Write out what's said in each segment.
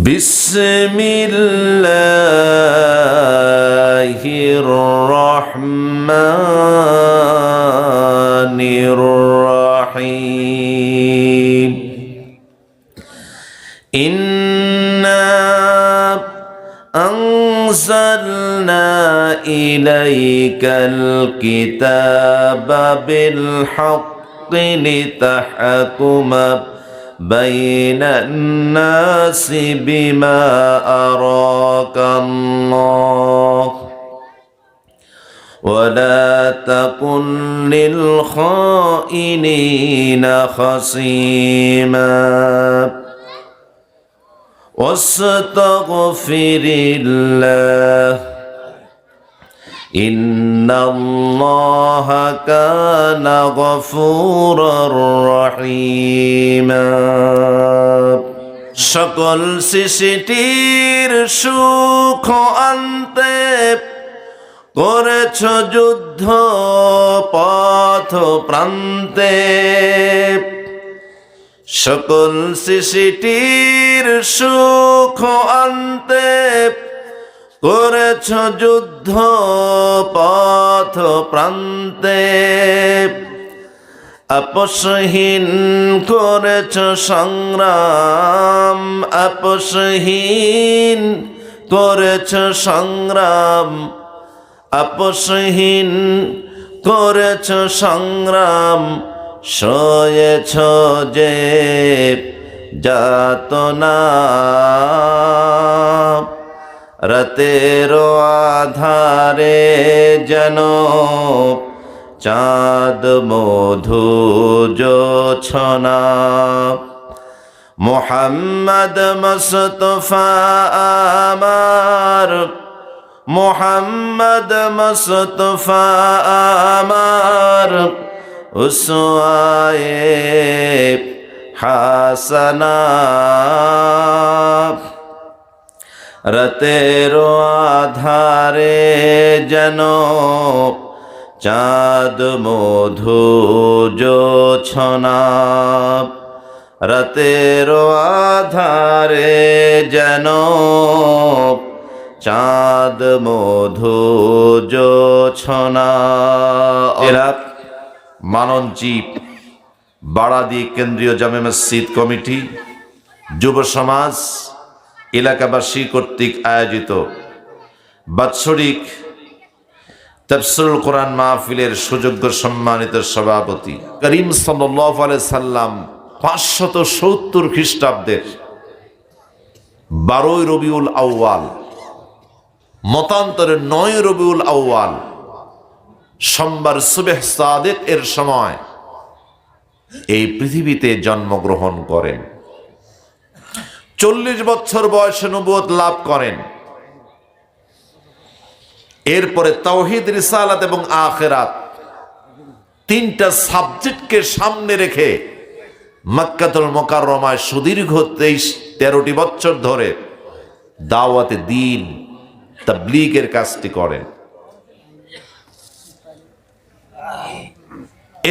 বিসমিল্লাহির রহমানির রহিম। ইন্না আনজালনা ইলাইকাল কিতাবা বিল হাক্কি লিতাহকুমা بين الناس بما أراك الله ولا تكن للخائنين خصيما واستغفر الله إن الله كان غفورا رحيما। সকল সৃষ্টির সুখ আনতে করেছ যুদ্ধ পথ প্রান্তে, সকল সৃষ্টির সুখ আনতে করেছ যুদ্ধ পথ প্রান্তে, আপসহীন করেছ সংগ্রাম, আপসহীন করেছ সংগ্রাম, আপসহীন করেছ সংগ্রাম, সয়েছ যে যাতনা, রাতের আধারে যেন চাঁদ মধু জোছনা। মুহাম্মদ মুস্তাফা আমার, মুহাম্মদ মুস্তাফা আমার, উসওয়ায়ে হাসানা। রাতের আধারে যেন চাঁদ মধু জোছনা, রাতের আধারে যেন চাঁদ মধু জোছনা। এরা মাননচিপ বাড়াদি কেন্দ্রীয় জামে মসজিদ কমিটি, যুব সমাজ, এলাকাবাসী কর্তৃক আয়োজিত বাৎসরিক তাফসীরুল কোরআন মাহফিলের সুযোগ্য সম্মানিত সভাপতি করিম সাল্লাল্লাহু আলাইহি সাল্লাম 570 খ্রিস্টাব্দের 12 রবিউল আউয়াল, মতান্তরে 9 রবিউল আউয়াল সোমবার সুবহ সাদিক এর সময় এই পৃথিবীতে জন্মগ্রহণ করেন। 40 বছর বয়সে নবুয়ত লাভ করেন। এরপরে তাওহীদ, রিসালাত এবং আখিরাত তিনটা সাবজেক্টকে সামনে রেখে মক্কাতুল মুকাররমায় সুদীর্ঘ 13টি বছর ধরে দাওয়াতে দ্বীন, তাবলীগের কাজটি করেন।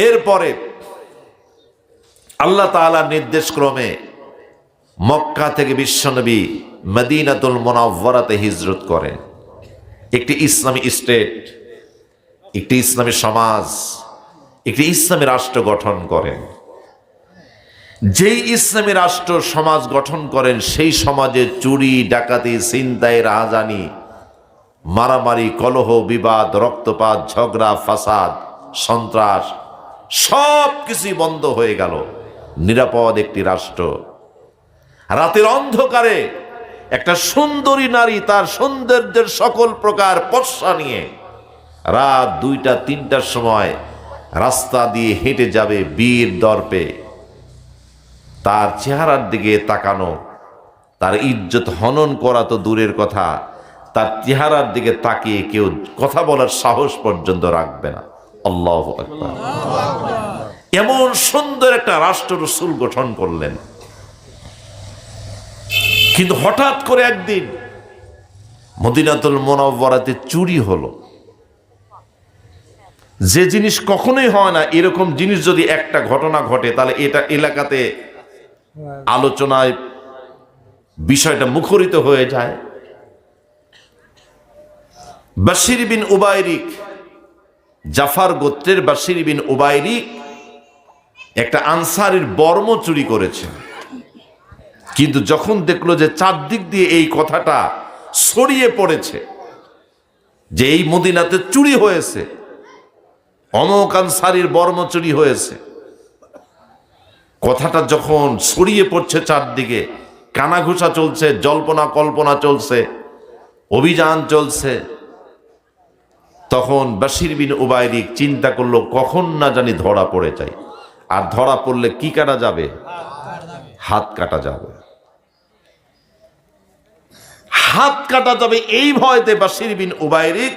এরপরে আল্লাহ তাআলার নির্দেশ ক্রমে মক্কা থেকে বিশ্বনবী মদিনাতুল মুনাওয়ারাতে হিজরত করেন। একটি ইসলামী স্টেট, একটি ইসলামী সমাজ, একটি ইসলামী রাষ্ট্র গঠন করেন। যেই ইসলামী রাষ্ট্র সমাজ গঠন করেন সেই সমাজে চুরি, ডাকাতি, ছিনতাই, রাহাজানি, মারামারি, কলহ, বিবাদ, রক্তপাত, ঝগড়া, ফাসাদ, সন্ত্রাস সব কিছুই বন্ধ হয়ে গেল। নিরাপদ একটি রাষ্ট্র। রাতের অন্ধকারে একটা সুন্দরী নারী তার সৌন্দর্যের সকল প্রকার পর্সা নিয়ে রাত 2টা-3টার সময় রাস্তা দিয়ে হেঁটে যাবে বীর দর্পে। তার চেহারার দিকে তাকানো, তার ইজ্জত হনন করা তো দূরের কথা, তার চেহারার দিকে তাকিয়ে কেউ কথা বলার সাহস পর্যন্ত রাখবে না। আল্লাহু আকবার। এমন সুন্দর একটা রাষ্ট্র রাসূল গঠন করলেন। কিন্তু হঠাৎ করে একদিন মদিনাতুল মুনাওয়ারাতে চুরি হলো। যে জিনিস কখনোই হয় না, এরকম জিনিস যদি একটা ঘটনা ঘটে তাহলে এটা এলাকাতে আলোচনায় বিষয়টা মুখরিত হয়ে যায়। বাশির বিন উবাইরিক, জাফার গোত্রের বাশির বিন উবাইরিক একটা আনসারীর বর্ম চুরি করেছে। কিন্তু যখন দেখলো যে চারদিক দিয়ে এই কথাটা ছড়িয়ে পড়েছে যে এই মদিনাতে চুরি হয়েছে, অমুক আনসারীর বর্ম চুরি হয়েছে, কথাটা যখন ছড়িয়ে পড়ছে চারদিকে, কানাঘুষা চলছে, জল্পনা কল্পনা চলছে, অভিযান চলছে, তখন বাশির বিন উবাইরিক চিন্তা করলো কখন না জানি ধরা পড়ে যায়। আর ধরা পড়লে কি কাটা যাবে? হাত কাটা যাবে। হাত কাটা যাবে এই ভয়তে বাশির বিন উবাইরিক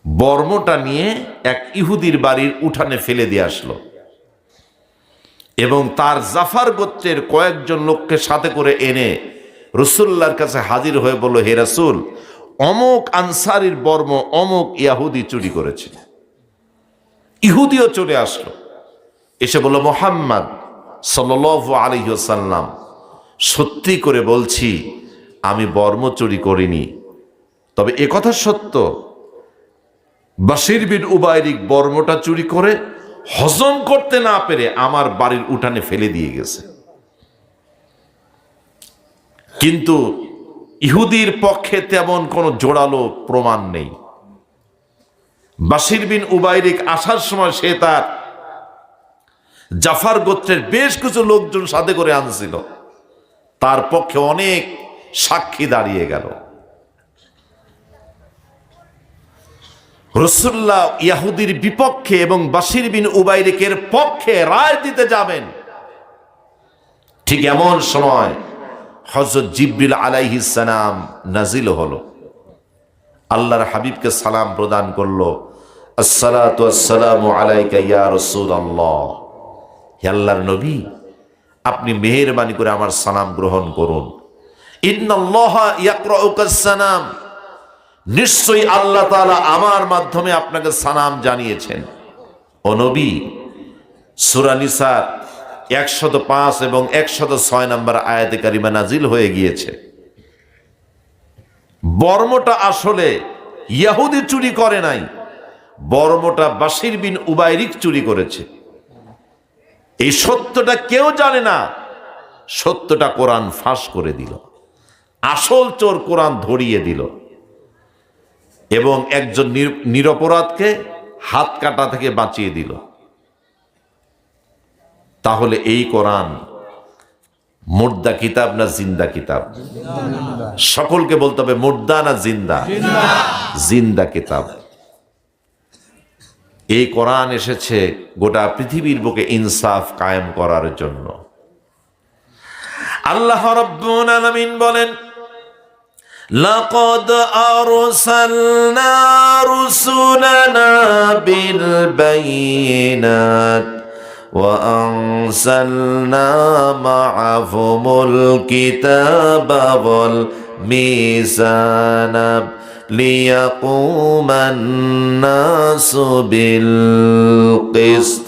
বর্মটা নিয়ে এক ইহুদির বাড়ির উঠানে ফেলে দিয়ে আসলো এবং তার জাফার গোত্রের কয়েকজন লোককে সাথে করে এনে রাসূলুল্লাহর কাছে হাজির হয়ে বলল, হে রাসূল, অমুক আনসারীর বর্ম অমুক ইহুদি চুরি করেছে। ইহুদিও চলে আসলো, এসে বলল, মুহাম্মদ সাল্লাল্লাহু আলাইহি ওয়াসাল্লাম, সত্যি করে বলছি আমি বর্ম চুরি করিনি, তবে একথা সত্য বাশির বিন উবাইরিক বর্মটা চুরি করে হজম করতে না পেরে আমার বাড়ির উঠানে ফেলে দিয়ে গেছে। কিন্তু ইহুদির পক্ষে তেমন কোনো জোরালো প্রমাণ নেই। বাশির বিন উবাইরিক আসার সময় সে তার জাফার গোত্রের বেশ কিছু লোকজন সাথে করে আনছিল, তার পক্ষে অনেক সাক্ষী দাঁড়িয়ে গেল। রাসূলুল্লাহ ইহুদির বিপক্ষে এবং বাশির বিন উবাইরিকের পক্ষে রায় দিতে যাবেন, ঠিক এমন সময় হযরত জিবরিল আলাইহিস সালাম নাজিল হলো, আল্লাহর হাবিবকে সালাম প্রদান করলো, আসসালাতু ওয়াসসালামু আলাইকা ইয়া রাসূলুল্লাহ, হে আল্লাহর নবী, আপনি মেহেরবানি করে আমার সালাম গ্রহণ করুন। ইন্নাল্লাহা ইয়াকরাউকাস সালাম, নিশ্চয়ই আল্লাহ তাআলা আমার মাধ্যমে আপনাকে সালাম জানিয়েছেন। ও নবী, সূরা নিসা 105 এবং 106 নম্বর আয়াতে কারিমা নাজিল হয়ে গিয়েছে। বর্মটা আসলে ইহুদি চুরি করে নাই, বর্মটা বাশির বিন উবাইরিক চুরি করেছে। এই সত্যটা কেউ জানে না, সত্যটা কোরআন ফাঁস করে দিল, আসল চোর কোরআন ধরিয়ে দিল এবং একজন নিরপরাধকে হাত কাটা থেকে বাঁচিয়ে দিল। তাহলে এই কোরআন মুর্দা কিতাব না জিন্দা কিতাব? সকলকে বলতে হবে মুর্দা না জিন্দা? জিন্দা কিতাব। এই কোরআন এসেছে গোটা পৃথিবীর বুকে ইনসাফ কায়েম করার জন্য। আল্লাহ রাব্বুল আলামিন বলেন, লাকাদ আরসালনা রুসুলানা বিল বাইয়িনাত ওয়া আনসালনা মা'আহুমুল কিতাবা ওয়াল মিজানা লিয়াকুমান নাসু বিল কিসত।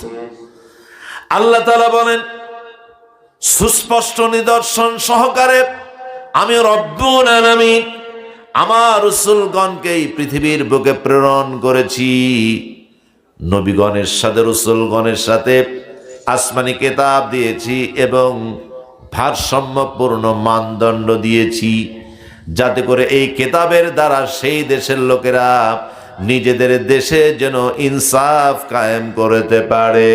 আল্লাহ তাআলা বলেন, সুস্পষ্ট নিদর্শন সহকারে আমি রব্বুল আলামিন আমার রাসূলগণকে এই পৃথিবীর বুকে প্রেরণ করেছি। নবীগণের সাথে রাসূলগণের সাথে আসমানি কিতাব দিয়েছি এবং ভারসাম্যপূর্ণ মানদণ্ড দিয়েছি, যাতে করে এই কিতাবের দ্বারা সেই দেশের লোকেরা নিজেদের দেশে যেন ইনসাফ কায়েম করতে পারে।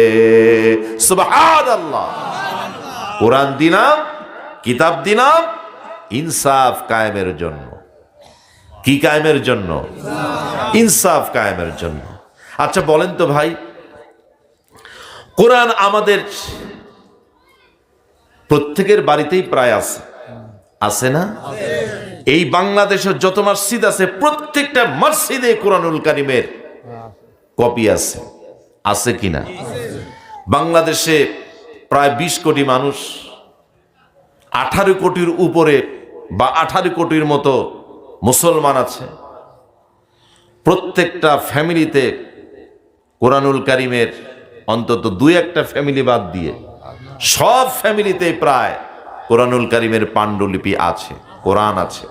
সুবহানাল্লাহ। কোরআন দিলাম, কিতাব দিলাম ইনসাফ কায়েমের জন্য। কি কায়েমের জন্য? ইনসাফ কায়েমের জন্য। আচ্ছা বলেন তো ভাই, কোরআন আমাদের প্রত্যেকের বাড়িতেই প্রায় আছে, আছে না? এই বাংলাদেশের যত মসজিদ আছে প্রত্যেকটা মসজিদে কোরআনুল কারীমের কপি আছে, আছে কিনা? বাংলাদেশে প্রায় 20 কোটি মানুষ, 18 কোটির উপরে বা 18 কোটির মতো মুসলমান আছে। প্রত্যেকটা ফ্যামিলিতে কোরআনুল কারীমের অন্তত 2-1টা ফ্যামিলি বাদ দিয়ে সব ফ্যামিলিতে প্রায় কোরআনুল কারীমের পাণ্ডুলিপি আছে, কোরআন আছে।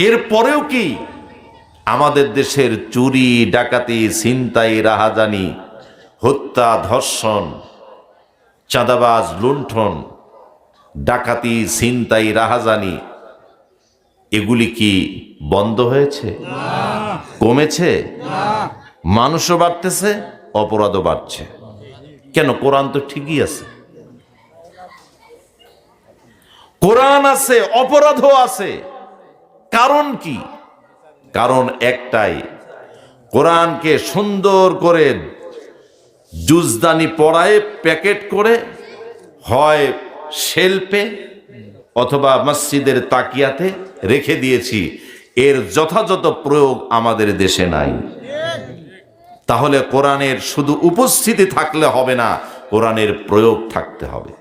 এরপরেও কি আমাদের দেশের চুরি, ডাকাতি, ছিনতাই, রাহাজানি, হত্যা, ধর্ষণ, চাঁদাবাজ, লুণ্ঠন, ডাকাতি, ছিনতাই, রাহাজানি এগুলি কি বন্ধ হয়েছে? কমেছে? মানুষও বাড়তেছে, অপরাধও বাড়ছে। কেন? কোরআন তো ঠিকই আছে, কোরআন আছে, অপরাধও আছে। কারণ কি? কারণ একটাই, কোরআনকে সুন্দর করে জুজদানি পড়ায় প্যাকেট করে হয় শেলফে অথবা মসজিদের তাকিয়াতে রেখে দিয়েছি। এর যথাযথ প্রয়োগ আমাদের দেশে নাই। তাহলে কোরআনের শুধু উপস্থিতি থাকলে হবে না, কোরআনের প্রয়োগ থাকতে হবে।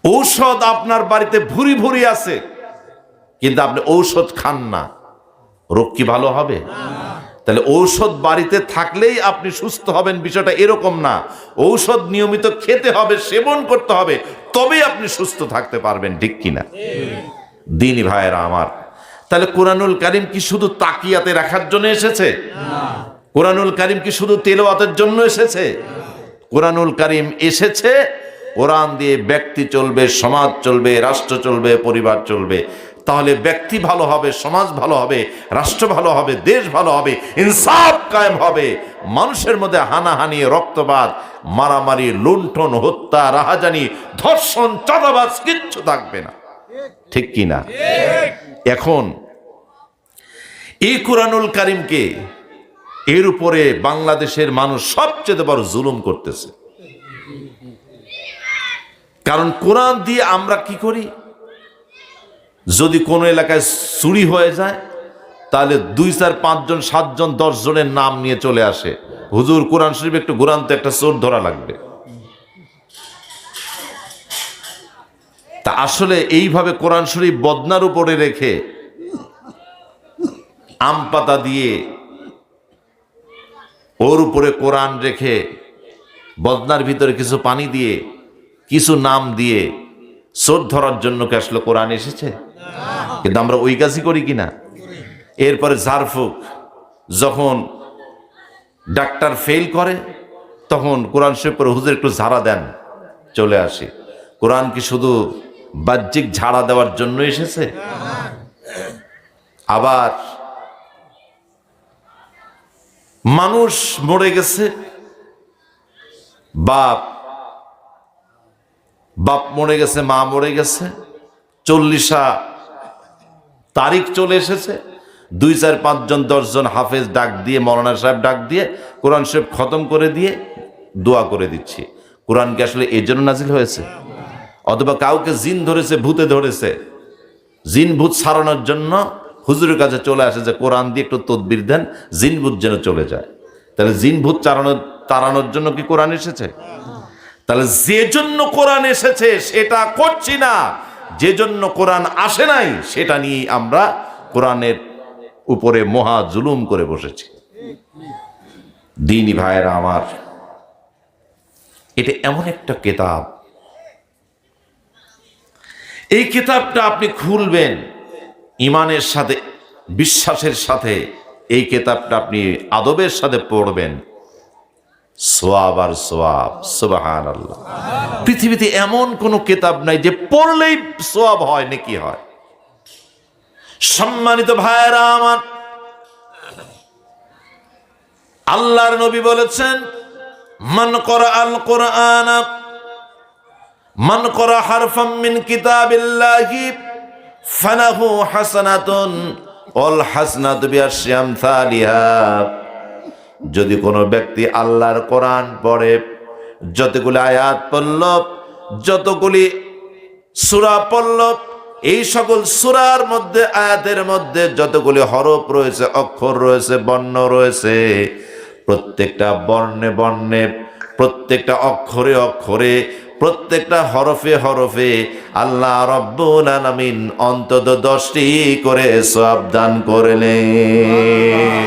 ঔষধ আপনার বাড়িতে ভুরি ভুরি আছে, কিন্তু আপনি ঔষধ খান না, রোগ কি ভালো হবে? তাহলে ঔষধ বাড়িতে থাকলেই আপনি সুস্থ হবেন, বিষয়টা এরকম না। ঔষধ নিয়মিত খেতে হবে, সেবন করতে হবে, তবেই আপনি সুস্থ থাকতে পারবেন, ঠিক কিনা? দিনী ভাইয়েরা আমার, তাহলে কোরআনুল কারীম কি শুধু তাকিয়াতে রাখার জন্য এসেছে? কোরআনুল কারীম কি শুধু তেলাওয়াতের জন্য এসেছে? কোরআনুল কারীম এসেছে কোরআন দিয়ে ব্যক্তি চলবে, সমাজ চলবে, রাষ্ট্র চলবে, পরিবার চলবে। তাহলে ব্যক্তি ভালো হবে, সমাজ ভালো হবে, রাষ্ট্র ভালো হবে, দেশ ভালো হবে, ইনসাফ কায়েম হবে। মানুষের মধ্যে হানাহানি, রক্তপাত, মারামারি, লুণ্ঠন, হত্যা, রাহাজানি, ধর্ষণ, চাঁদাবাজ কিচ্ছু থাকবে না, ঠিক কিনা? এখন এই কোরআনুল কারীমকে এর উপরে বাংলাদেশের মানুষ সবচেয়ে বড় জুলুম করতেছে। কারণ কোরআন দিয়ে আমরা কি করি? যদি কোনো এলাকায় চুরি হয়ে যায়, তাহলে 2, 4, 5 জন, 7 জন, 10 জনের নাম নিয়ে চলে আসে, হুজুর কোরআন শরীফ একটু ঘুরান তো, একটা চোর ধরা লাগবে। তা আসলে এইভাবে কোরআন শরীফ বদনার উপরে রেখে আম পাতা দিয়ে ওর উপরে কোরআন রেখে বদনার ভিতরে কিছু পানি দিয়ে কিছু নাম দিয়ে চোর ধরার জন্য কি আসলে কোরআন এসেছে? কিন্তু আমরা ওই কাজই করি কিনা? এরপরে ঝাড়ফুঁক, যখন ডাক্তার ফেল করে তখন কোরআন শরীফ পড়ে হুজুর একটু ঝাড়া দেন, চলে আসে। কোরআন কি শুধু বাহ্যিক ঝাড়া দেওয়ার জন্য এসেছে? আবার মানুষ মরে গেছে, বাপ মরে গেছে, মা মরে গেছে, 40 তারিখ চলে এসেছে, 2, 4, 5 জন, 10 জন হাফেজ ডাক দিয়ে, মৌলানা সাহেব ডাক দিয়ে কোরআন শরীফ খতম করে দিয়ে দোয়া করে দিচ্ছি। কোরআন কি আসলে এর জন্য নাজিল হয়েছে? অথবা কাউকে জিন ধরেছে, ভূতে ধরেছে, জিন ভূত সারানোর জন্য হুজুরের কাছে চলে আসে যে কোরআন দিয়ে একটু তদবির দেন, জিন ভূত যেন চলে যায়। তাহলে জিন ভূত তাড়ানোর জন্য কি কোরআন এসেছে? তাহলে যে জন্য কোরআন এসেছে সেটা করছি না, যে জন্য কোরআন আসে নাই সেটা নিয়ে আমরা কোরআনের উপরে মহা জুলুম করে বসেছি। দ্বীনি ভাইয়েরা আমার, এটা এমন একটা কিতাব, এই কিতাবটা আপনি খুলবেন ঈমানের সাথে, বিশ্বাসের সাথে, এই কিতাবটা আপনি আদবের সাথে পড়বেন, সওয়াব আর সওয়াব, সুবহানাল্লাহ। পৃথিবীতে এমন কোন কিতাব নাই যে পড়লেই সওয়াব হয়, নেকি হয়। সম্মানিত ভাইয়েরা আমার, আল্লাহর নবী বলেছেন, মান করা আল কোরআন, মান করা হারফাম মিন কিতাবিল্লাহি ফালাহু হাসানাতুন ওয়াল হাসনাতু বিআশরি আমসালিহা। যদি কোনো ব্যক্তি আল্লাহর কোরআন পড়ে, যতগুলি আয়াত পড়ল, যতগুলি সূরা পড়ল, এই সকল সূরার মধ্যে, আয়াতের মধ্যে যতগুলি হরফ রয়েছে, অক্ষর রয়েছে, বর্ণ রয়েছে, প্রত্যেকটা বর্ণে বর্ণে, প্রত্যেকটা অক্ষরে অক্ষরে, প্রত্যেকটা হরফে হরফে আল্লাহ রাব্বুল আলামিন অন্তত 10টি করে সওয়াব দান করলেন।